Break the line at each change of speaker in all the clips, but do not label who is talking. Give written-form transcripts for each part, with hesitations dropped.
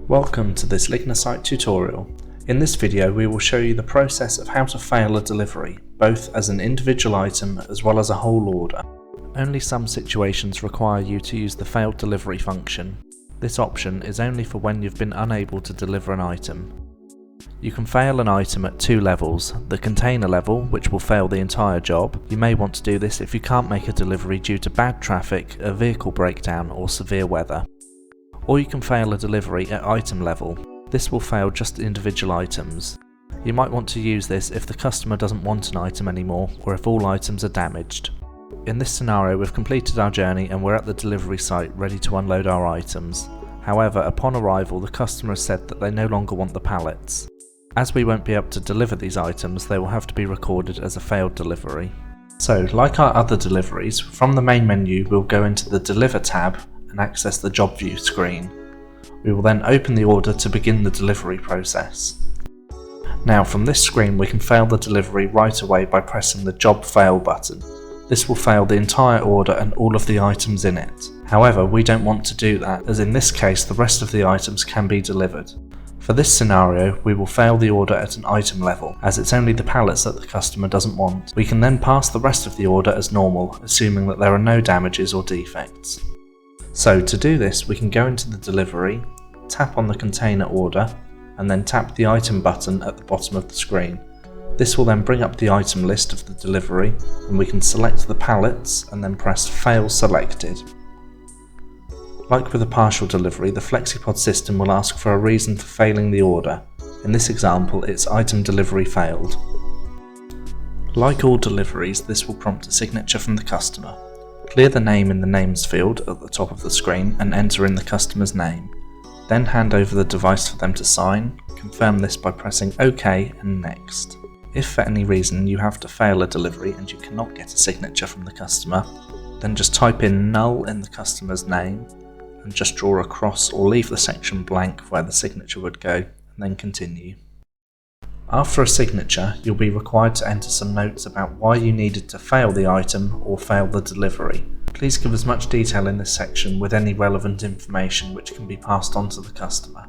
Welcome to this Lignacite tutorial. In this video we will show you the process of how to fail a delivery, both as an individual item as well as a whole order. Only some situations require you to use the failed delivery function. This option is only for when you've been unable to deliver an item. You can fail an item at two levels: the container level, which will fail the entire job. You may want to do this if you can't make a delivery due to bad traffic, a vehicle breakdown or severe weather. Or you can fail a delivery at item level. This will fail just individual items. You might want to use this if the customer doesn't want an item anymore, or if all items are damaged. In this scenario we've completed our journey and we're at the delivery site ready to unload our items. However, upon arrival the customer has said that they no longer want the pallets. As we won't be able to deliver these items, they will have to be recorded as a failed delivery. So, like our other deliveries, from the main menu we'll go into the Deliver tab and access the Job View screen. We will then open the order to begin the delivery process. Now from this screen we can fail the delivery right away by pressing the Job Fail button. This will fail the entire order and all of the items in it. However, we don't want to do that, as in this case the rest of the items can be delivered. For this scenario, we will fail the order at an item level, as it's only the pallets that the customer doesn't want. We can then pass the rest of the order as normal, assuming that there are no damages or defects. So to do this, we can go into the delivery, tap on the container order, and then tap the item button at the bottom of the screen. This will then bring up the item list of the delivery, and we can select the pallets and then press Fail Selected. Like with a partial delivery, the FlexiPod system will ask for a reason for failing the order. In this example, it's item delivery failed. Like all deliveries, this will prompt a signature from the customer. Clear the name in the Names field at the top of the screen and enter in the customer's name. Then hand over the device for them to sign. Confirm this by pressing OK and Next. If for any reason you have to fail a delivery and you cannot get a signature from the customer, then just type in null in the customer's name and just draw a cross or leave the section blank where the signature would go, and then continue. After a signature, you'll be required to enter some notes about why you needed to fail the item or fail the delivery. Please give as much detail in this section with any relevant information which can be passed on to the customer.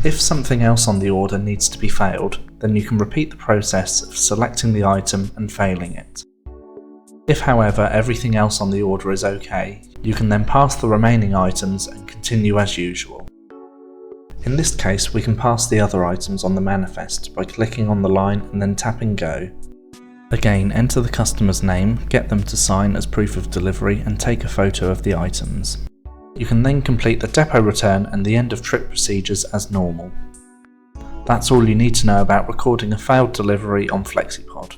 If something else on the order needs to be failed, then you can repeat the process of selecting the item and failing it. If, however, everything else on the order is okay, you can then pass the remaining items and continue as usual. In this case, we can pass the other items on the manifest by clicking on the line and then tapping Go. Again, enter the customer's name, get them to sign as proof of delivery and take a photo of the items. You can then complete the depot return and the end of trip procedures as normal. That's all you need to know about recording a failed delivery on FlexiPod.